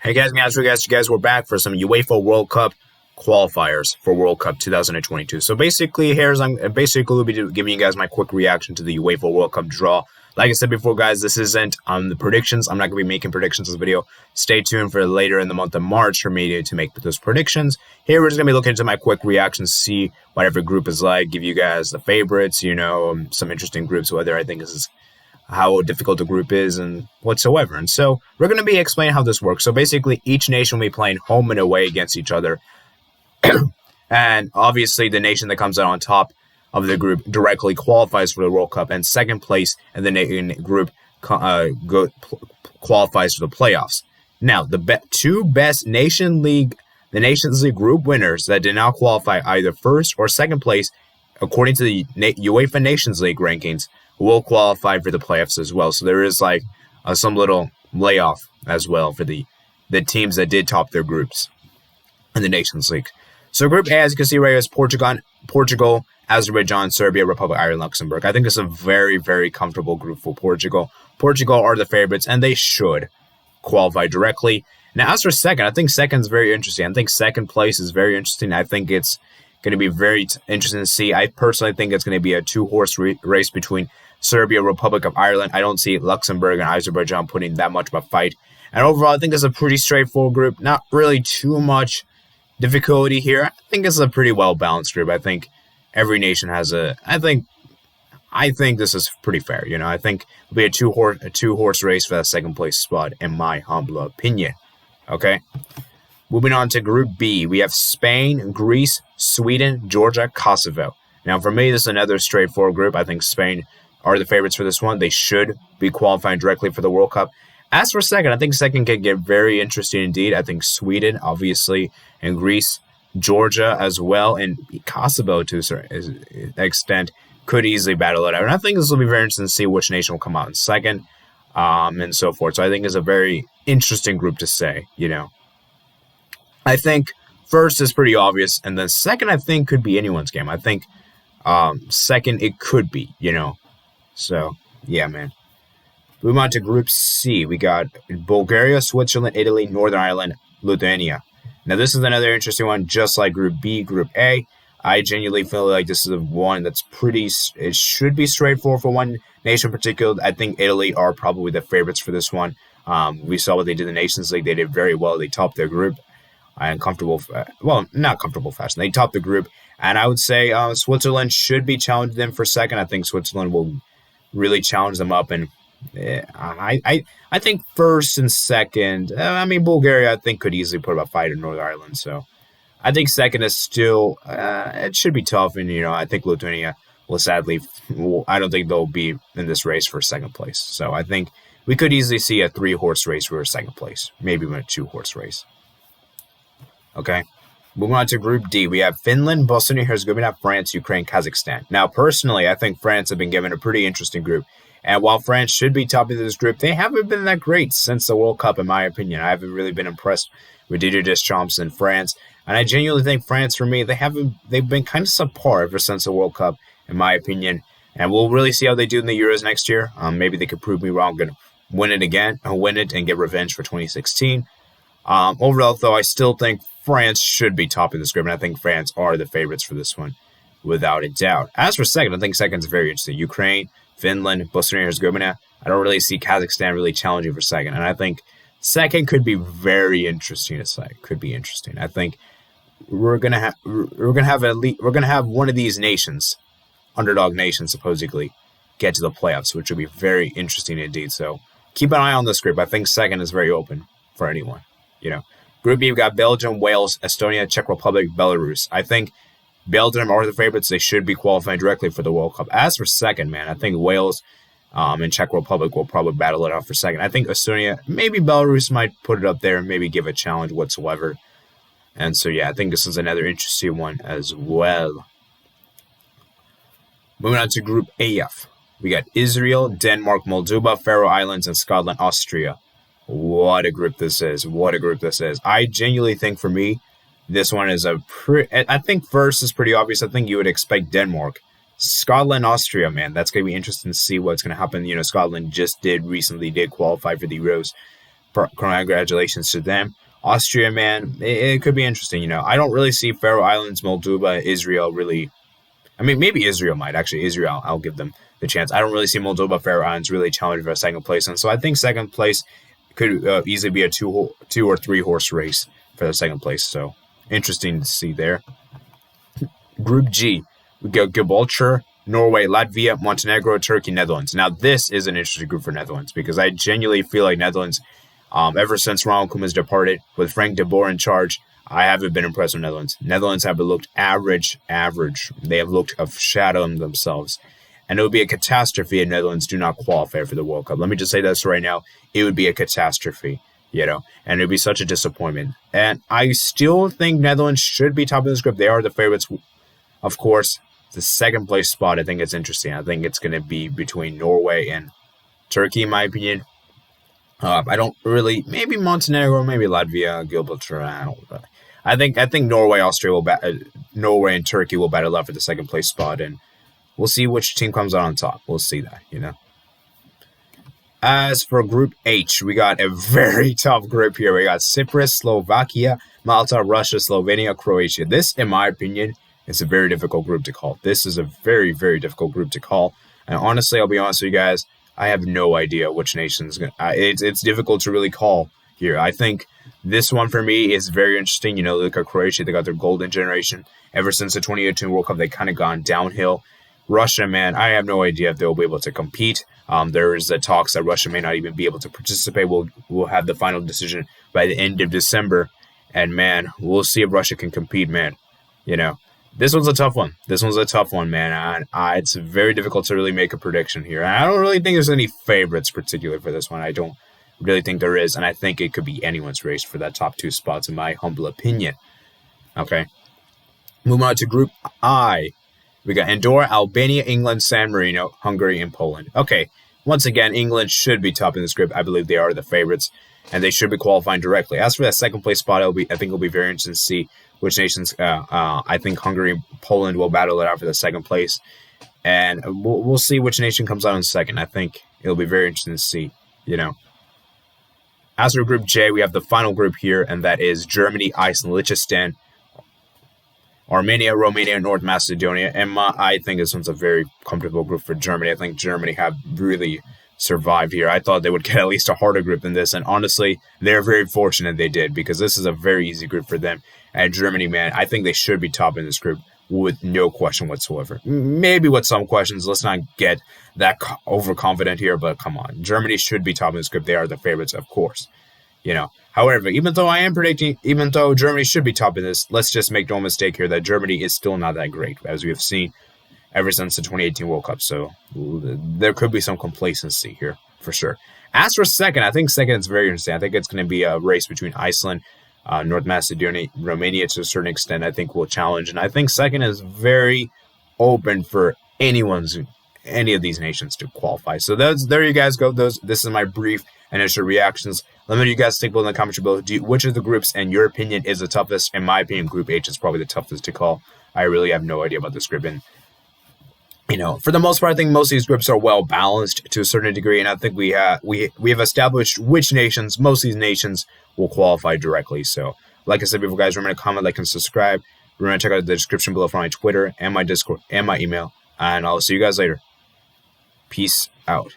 Hey guys, we're back for some UEFA World Cup qualifiers for World Cup 2022. So basically, we'll be giving you guys my quick reaction to the UEFA World Cup draw. Like I said before, guys, this isn't the predictions. I'm not going to be making predictions in this video. Stay tuned for later in the month of March for me to make those predictions. Here, we're just going to be looking into my quick reactions, see what every group is like, give you guys the favorites, some interesting groups, whether I think this is how difficult the group is and whatsoever. And so we're going to be explaining how this works. So basically, each nation will be playing home and away against each other. And obviously, the nation that comes out on top of the group directly qualifies for the World Cup, and second place in the group qualifies for the playoffs. Now, the two best Nations League group winners that did not qualify either first or second place, according to the UEFA Nations League rankings, will qualify for the playoffs as well. So there is some little layoff as well for the teams that did top their groups in the Nations League. So Group A, as you can see right here, is Portugal, Azerbaijan, Serbia, Republic, Ireland, Luxembourg. I think it's a very, very comfortable group for Portugal. Portugal are the favorites, and they should qualify directly. Now, as for second, I think second is very interesting. I think second place is very interesting. I think it's going to be very interesting to see. I personally think it's going to be a two-horse race between Serbia, Republic of Ireland. I don't see Luxembourg and Azerbaijan putting that much of a fight. And overall, I think it's a pretty straightforward group. Not really too much difficulty here. I think it's a pretty well-balanced group. I think every nation has I think this is pretty fair. I think it'll be a two-horse race for that second place spot, in my humble opinion. Okay. Moving on to Group B, we have Spain, Greece, Sweden, Georgia, Kosovo. Now, for me, this is another straightforward group. I think Spain are the favorites for this one. They should be qualifying directly for the World Cup. As for second, I think second can get very interesting indeed. I think Sweden, obviously, and Greece, Georgia as well, and Kosovo to a certain extent could easily battle it out. And I think this will be very interesting to see which nation will come out in second, and so forth. So I think it's a very interesting group to say, I think first is pretty obvious, and then second, I think, could be anyone's game. I think second, it could be, So, yeah, man. Moving on to Group C, we got Bulgaria, Switzerland, Italy, Northern Ireland, Lithuania. Now, this is another interesting one, just like Group B, Group A. I genuinely feel like this is one that's it should be straightforward for one nation in particular. I think Italy are probably the favorites for this one. We saw what they did in the Nations League. They did very well. They topped their group. And not comfortable fashion. They topped the group. And I would say Switzerland should be challenging them for second. I think Switzerland will really challenge them up. And I think first and second, Bulgaria, I think, could easily put up a fight in Northern Ireland. So I think second is still, it should be tough. And, I think Lithuania will I don't think they'll be in this race for second place. So I think we could easily see a three-horse race for second place, maybe even a two-horse race. Okay. Moving on to Group D, we have Finland, Bosnia-Herzegovina, France, Ukraine, Kazakhstan. Now, personally, I think France have been given a pretty interesting group. And while France should be top of this group, they haven't been that great since the World Cup, in my opinion. I haven't really been impressed with Didier Deschamps in France. And I genuinely think France, for me, they've been kind of subpar ever since the World Cup, in my opinion. And we'll really see how they do in the Euros next year. Maybe they could prove me wrong, going to win it and get revenge for 2016. Overall, though, I still think France should be top of this group, and I think France are the favorites for this one, without a doubt. As for second, I think second is very interesting. Ukraine, Finland, Bosnia-Herzegovina. I don't really see Kazakhstan really challenging for second, and I think second could be very interesting to say. Could be interesting. I think we're gonna have one of these nations, underdog nations, supposedly, get to the playoffs, which would be very interesting indeed. So keep an eye on this group. I think second is very open for anyone. Group B, we've got Belgium, Wales, Estonia, Czech Republic, Belarus. I think Belgium are the favorites. They should be qualifying directly for the World Cup. As for second, man, I think Wales and Czech Republic will probably battle it out for second. I think Estonia, maybe Belarus might put it up there and maybe give a challenge whatsoever. And so, yeah, I think this is another interesting one as well. Moving on to Group AF. We got Israel, Denmark, Moldova, Faroe Islands, and Scotland, Austria. What a group this is. I genuinely think, for me, this one is I think first is pretty obvious. I think you would expect Denmark. Scotland, Austria, man. That's going to be interesting to see what's going to happen. Scotland recently did qualify for the Euros. Congratulations to them. Austria, man, it could be interesting. I don't really see Faroe Islands, Moldova, Israel really. I mean, maybe Israel might. Actually, Israel, I'll give them the chance. I don't really see Moldova, Faroe Islands really challenging for a second place. And so I think second place could easily be a two or three horse race for the second place. So interesting to see there. Group G, we got Gibraltar, Norway, Latvia, Montenegro, Turkey, Netherlands. Now, this is an interesting group for Netherlands because I genuinely feel like Netherlands, ever since Ronald Koeman's departed, with Frank de Boer in charge, I haven't been impressed with Netherlands. Netherlands have looked average. They have looked of shadowing themselves. And it would be a catastrophe if Netherlands do not qualify for the World Cup. Let me just say this right now. It would be a catastrophe, and it would be such a disappointment. And I still think Netherlands should be top of this group. They are the favorites, of course. The second place spot, I think it's interesting. I think it's going to be between Norway and Turkey, in my opinion. I don't really, maybe Montenegro, maybe Latvia, Gibraltar. I think Norway, Norway and Turkey will battle out for the second place spot, and we'll see which team comes out on top. We'll see that, As for Group H, we got a very tough group here. We got Cyprus, Slovakia, Malta, Russia, Slovenia, Croatia. This, in my opinion, is a very difficult group to call. This is a very, very difficult group to call. And honestly, I'll be honest with you guys, I have no idea which nation's going to... It's difficult to really call here. I think this one for me is very interesting. Look at Croatia. They got their golden generation. Ever since the 2018 World Cup, they kind of gone downhill. Russia, man, I have no idea if they'll be able to compete. There is the talks that Russia may not even be able to participate. We'll have the final decision by the end of December. And, man, we'll see if Russia can compete, man. This one's a tough one. Man. It's very difficult to really make a prediction here. And I don't really think there's any favorites particularly for this one. I don't really think there is. And I think it could be anyone's race for that top two spots, in my humble opinion. Okay. Moving on to Group I. We got Andorra, Albania, England, San Marino, Hungary, and Poland. Okay, once again, England should be top in this group. I believe they are the favorites, and they should be qualifying directly. As for that second place spot, I think it'll be very interesting to see which nations. I think Hungary and Poland will battle it out for the second place, and we'll see which nation comes out in second. I think it'll be very interesting to see. As for Group J, we have the final group here, and that is Germany, Iceland, Liechtenstein, Armenia, Romania, North Macedonia, and I think this one's a very comfortable group for Germany. I think Germany have really survived here. I thought they would get at least a harder group than this, and honestly, they're very fortunate they did because this is a very easy group for them. And Germany, man, I think they should be top in this group with no question whatsoever. Maybe with some questions. Let's not get that overconfident here, but come on. Germany should be top in this group. They are the favorites, of course. However, even though Germany should be top in this, let's just make no mistake here that Germany is still not that great, as we have seen ever since the 2018 World Cup. So there could be some complacency here, for sure. As for second, I think second is very interesting. I think it's going to be a race between Iceland, North Macedonia, Romania to a certain extent, I think will challenge. And I think second is very open for any of these nations to qualify. So there you guys go. This is my brief initial reactions. Let me know you guys think below in the comments below. Which of the groups, in your opinion, is the toughest? In my opinion, Group H is probably the toughest to call. I really have no idea about this group. And, for the most part, I think most of these groups are well balanced to a certain degree. And I think we have established which nations, most of these nations, will qualify directly. So, like I said before, guys, remember to comment, like, and subscribe. Remember to check out the description below for my Twitter and my Discord and my email. And I'll see you guys later. Peace out.